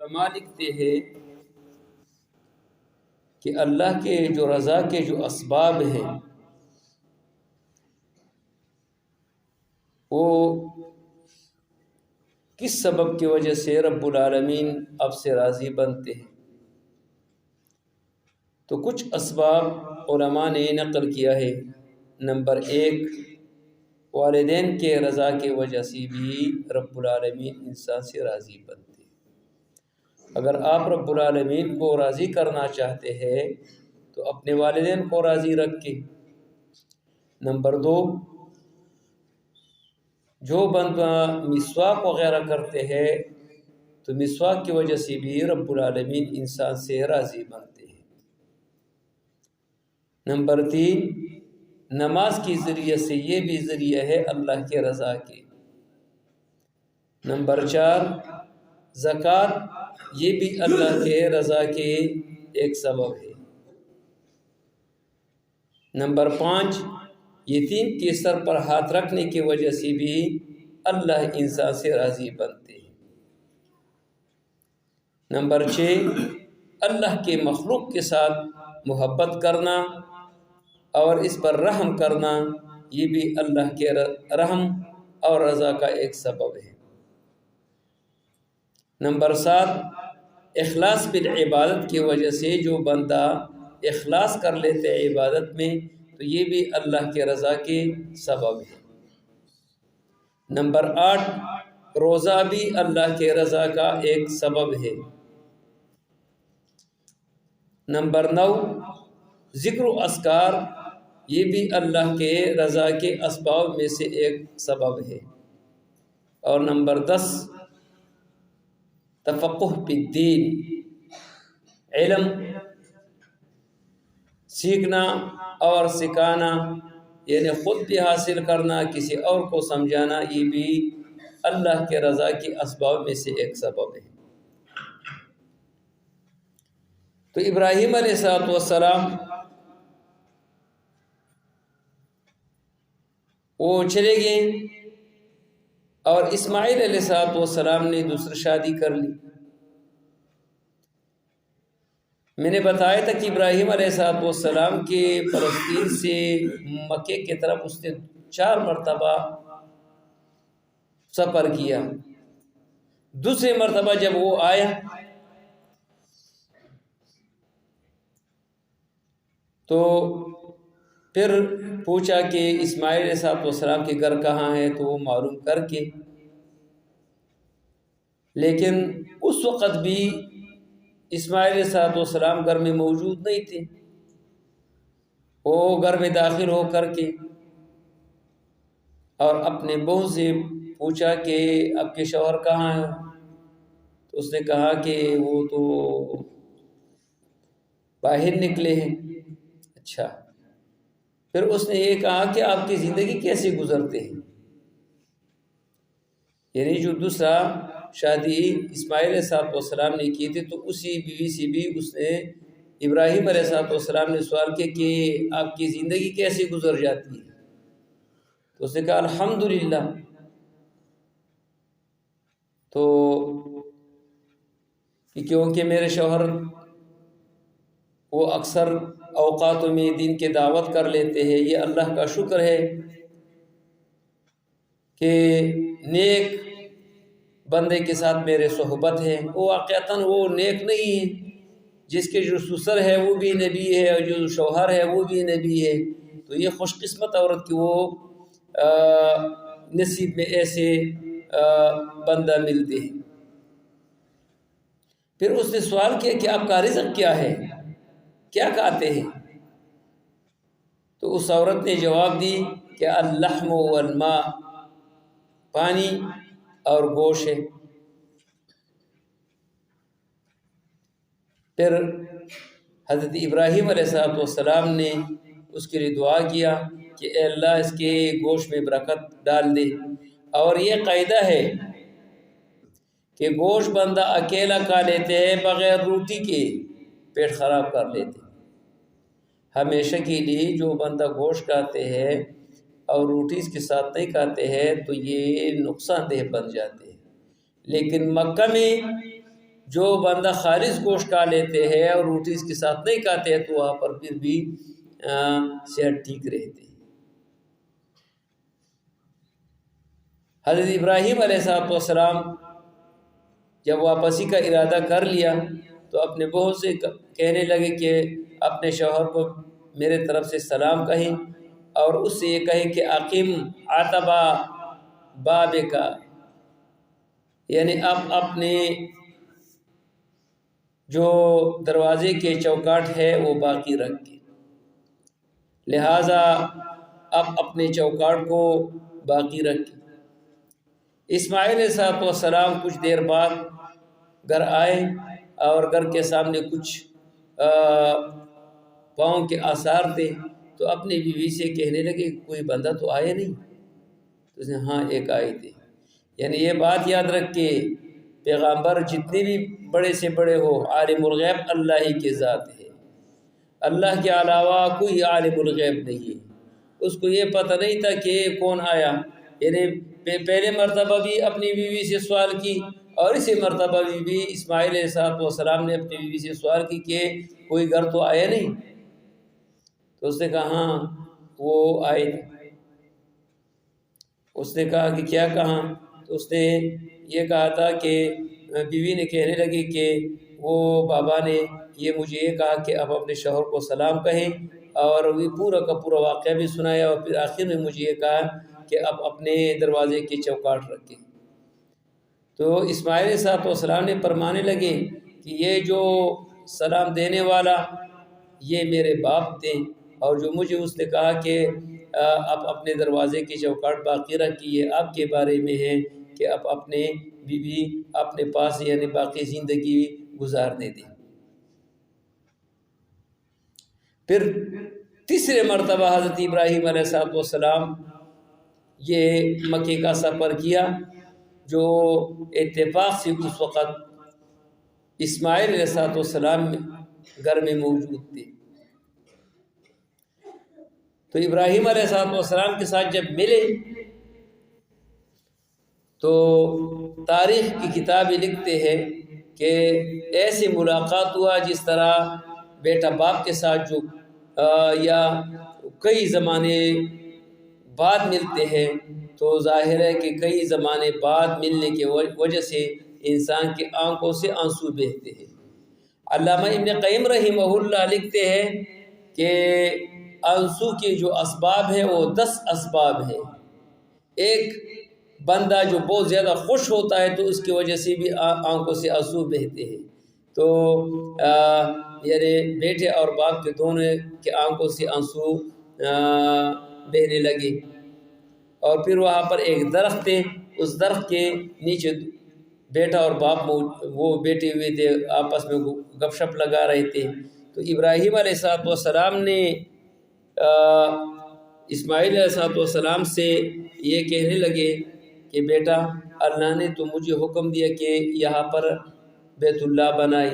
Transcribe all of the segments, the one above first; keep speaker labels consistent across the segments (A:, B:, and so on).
A: علماء لکھتے ہیں کہ اللہ کے جو رضا کے جو اسباب ہیں وہ کس سبب کی وجہ سے رب العالمین اب سے راضی بنتے ہیں، تو کچھ اسباب علماء نے نقل کیا ہے۔ نمبر 1، والدین کے رضا کی وجہ سے بھی رب العالمین انسان سے راضی بنتے ہیں۔ اگر آپ رب العالمین کو راضی کرنا چاہتے ہیں تو اپنے والدین کو راضی رکھ کے۔ نمبر 2، جو بندہ مسواک وغیرہ کرتے ہیں تو مسواک کی وجہ سے بھی رب العالمین انسان سے راضی بنتے ہیں۔ نمبر 3، نماز کی ذریعے سے، یہ بھی ذریعہ ہے اللہ کے رضا کے۔ نمبر 4، زکوٰۃ، یہ بھی اللہ کے رضا کے ایک سبب ہے۔ نمبر 5، یتیم کے سر پر ہاتھ رکھنے کی وجہ سے بھی اللہ انسان سے راضی بنتے ہیں۔ نمبر 6، اللہ کے مخلوق کے ساتھ محبت کرنا اور اس پر رحم کرنا، یہ بھی اللہ کے رحم اور رضا کا ایک سبب ہے۔ نمبر 7، اخلاص بالعبادت کی وجہ سے جو بندہ اخلاص کر لیتے عبادت میں تو یہ بھی اللہ کے رضا کے سبب ہے۔ نمبر 8، روزہ بھی اللہ کے رضا کا ایک سبب ہے۔ نمبر 9، ذکر و اذکار، یہ بھی اللہ کے رضا کے اسباب میں سے ایک سبب ہے۔ اور نمبر 10، تفقہ فی الدین، علم سیکھنا اور سکھانا، یعنی خود بھی حاصل کرنا، کسی اور کو سمجھانا، یہ بھی اللہ کے رضا کے اسباب میں سے ایک سبب ہے۔ تو ابراہیم علیہ السلام وہ چلے گئے اور اسماعیل علیہ السلام نے دوسری شادی کر لی۔ میں نے بتایا تھا کہ ابراہیم علیہ السلام کے فلسطین سے مکے کی طرف اس نے 4 مرتبہ سفر کیا۔ دوسری مرتبہ جب وہ آیا تو پھر پوچھا کہ اسماعیل علیہ السلام کے گھر کہاں ہے، تو وہ معلوم کر کے، لیکن اس وقت بھی اسماعیل علیہ السلام گھر میں موجود نہیں تھے۔ وہ گھر میں داخل ہو کر کے اور اپنے بہو سے پوچھا کہ آپ کے شوہر کہاں ہیں، تو اس نے کہا کہ وہ تو باہر نکلے ہیں۔ اچھا، پھر اس نے یہ کہا کہ آپ کی زندگی کیسے گزرتے ہیں، یعنی جو دوسرا شادی اسماعیل علیہ السلام نے کی تھی تو اسی بیوی سے بھی اس نے ابراہیم علیہ السلام نے سوال کیا کہ آپ کی زندگی کیسے گزر جاتی ہے، تو اس نے کہا الحمدللہ۔ تو کیونکہ میرے شوہر وہ اکثر اوقاتوں میں دین کی دعوت کر لیتے ہیں، یہ اللہ کا شکر ہے کہ نیک بندے کے ساتھ میرے صحبت ہے۔ وہ واقعتاً وہ نیک نہیں ہے، جس کے جو سسر ہے وہ بھی نبی ہے اور جو شوہر ہے وہ بھی نبی ہے، تو یہ خوش قسمت عورت کی وہ نصیب میں ایسے بندہ ملتے ہیں۔ پھر اس نے سوال کیا کہ آپ کا رزق کیا ہے، کیا کھاتے ہیں، تو اس عورت نے جواب دی کہ اللحم والماء، پانی اور گوشت ہے۔ پھر حضرت ابراہیم علیہ السلام نے اس کے لیے دعا کیا کہ اے اللہ اس کے گوشت میں برکت ڈال دے۔ اور یہ قاعدہ ہے کہ گوشت بندہ اکیلا کھا لیتے ہیں بغیر روٹی کے، پیٹ خراب کر لیتے ہیں۔ ہمیشہ کے لیے جو بندہ گوشت کھاتے ہیں اور روٹی اس کے ساتھ نہیں کھاتے ہیں تو یہ نقصان دہ بن جاتے ہیں۔ لیکن مکہ میں جو بندہ خالص گوشت کھا لیتے ہیں اور روٹی اس کے ساتھ نہیں کھاتے ہیں تو وہاں پر پھر بھی صحت ٹھیک رہتی ہے۔ حضرت ابراہیم علیہ السلام جب واپسی کا ارادہ کر لیا تو اپنے بہو سے کہنے لگے کہ اپنے شوہر کو میرے طرف سے سلام کہیں اور اس سے یہ کہیں کہ اقیم عتبہ باب کا، یعنی اب اپنے جو دروازے کے چوکاٹ ہے وہ باقی رکھ کے، لہٰذا اب اپنے چوکاٹ کو باقی رکھے۔ اسماعیل علیہ السلام کچھ دیر بعد گھر آئے اور گھر کے سامنے کچھ پاؤں کے آثار تھے، تو اپنی بیوی سے کہنے لگے کوئی بندہ تو آیا نہیں؟ تو اس نے ہاں ایک آئے تھے۔ یعنی یہ بات یاد رکھ کے پیغمبر جتنے بھی بڑے سے بڑے ہو، عالم الغیب اللہ ہی کی ذات ہے، اللہ کے علاوہ کوئی عالم الغیب نہیں ہے۔ اس کو یہ پتہ نہیں تھا کہ کون آیا، یعنی پہلے مرتبہ بھی اپنی بیوی سے سوال کی اور اسی مرتبہ بھی اسماعیل علیہ السلام نے اپنی بیوی سے سوال کی کہ کوئی گھر تو آیا نہیں؟ تو اس نے کہا ہاں وہ آئے تھے۔ اس نے کہا کہ کیا کہا؟ تو اس نے یہ کہا تھا کہ بیوی نے کہنے لگی کہ وہ بابا نے یہ مجھے یہ کہا کہ اب اپنے شوہر کو سلام کہیں، اور وہ پورا کا پورا واقعہ بھی سنایا، اور پھر آخر میں مجھے یہ کہا کہ اب اپنے دروازے کی چوکاٹ رکھیں۔ تو اسماعیل علیہ السلام نے فرمانے لگے کہ یہ جو سلام دینے والا یہ میرے باپ تھے، اور جو مجھے اس نے کہا کہ اب اپنے دروازے کی چوکاٹ باقی رکھی ہے، آپ کے بارے میں ہے کہ اب اپنے بیوی اپنے پاس یعنی باقی زندگی گزارنے دیں۔ پھر تیسرے مرتبہ حضرت ابراہیم علیہ السلام یہ مکے کا سفر کیا، جو اتفاق سے اس وقت اسماعیل علیہ السلام گھر میں موجود تھے۔ تو ابراہیم علیہ السلام کے ساتھ جب ملے تو تاریخ کی کتابیں لکھتے ہیں کہ ایسی ملاقات ہوا جس طرح بیٹا باپ کے ساتھ جو یا کئی زمانے بعد ملتے ہیں، تو ظاہر ہے کہ کئی زمانے بعد ملنے کی وجہ سے انسان کی آنکھوں سے آنسو بہتے ہیں۔ علامہ ابن قیم رحمہ اللہ لکھتے ہیں کہ آنسو کے جو اسباب ہیں وہ 10 اسباب ہیں۔ ایک بندہ جو بہت زیادہ خوش ہوتا ہے تو اس کی وجہ سے بھی آنکھوں سے آنسو بہتے ہیں، تو یعنی بیٹے اور باپ کے دونوں کے آنکھوں سے آنسو بہنے لگے۔ اور پھر وہاں پر ایک درخت ہے، اس درخت کے نیچے بیٹا اور باپ وہ بیٹھے ہوئے تھے، آپس میں گپ شپ لگا رہے تھے۔ تو ابراہیم علیہ السلام نے اسماعیل علیہ السلام سے یہ کہنے لگے کہ بیٹا اللہ نے تو مجھے حکم دیا کہ یہاں پر بیت اللہ بنائے،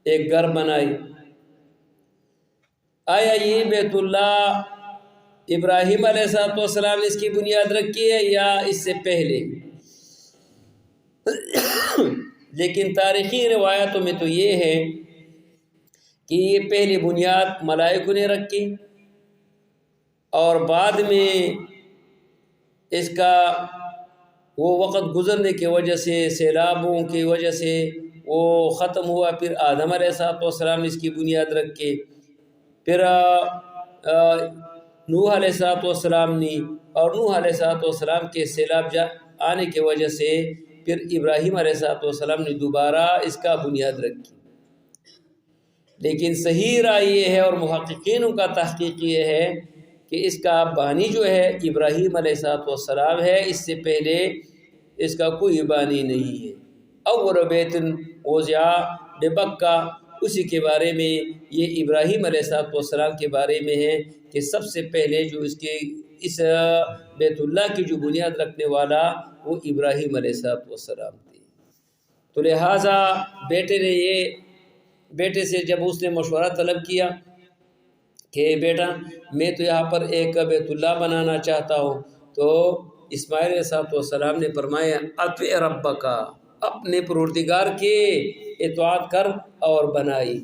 A: ایک گھر بنائے، آیا یہ بیت اللہ ابراہیم علیہ السلام نے اس کی بنیاد رکھی ہے یا اس سے پہلے؟ لیکن تاریخی روایتوں میں تو یہ ہے کہ یہ پہلی بنیاد ملائکوں نے رکھی، اور بعد میں اس کا وہ وقت گزرنے کی وجہ سے، سیلابوں کی وجہ سے وہ ختم ہوا۔ پھر آدم علیہ السلام نے اس کی بنیاد رکھی، پھر نوح علیہ السلام نے، اور نوح علیہ السلام کے سیلاب آنے کی وجہ سے پھر ابراہیم علیہ السلام نے دوبارہ اس کا بنیاد رکھی۔ لیکن صحیح رائے یہ ہے اور محققین کا تحقیق یہ ہے کہ اس کا بانی جو ہے ابراہیم علیہ السلام ہے، اس سے پہلے اس کا کوئی بانی نہیں ہے۔ اول بیت وضع ببکہ، اسی کے بارے میں یہ ابراہیم علیہ السلام کے بارے میں ہے کہ سب سے پہلے جو اس بیت اللہ کی جو بنیاد رکھنے والا وہ ابراہیم علیہ السلام تھے۔ تو لہٰذا بیٹے سے جب اس نے مشورہ طلب کیا کہ بیٹا میں تو یہاں پر ایک بیت اللہ بنانا چاہتا ہوں، تو اسماعیل علیہ السلام نے فرمایا اطیع ربک، اپنے پروردگار کے اطاعت کر اور بنائی۔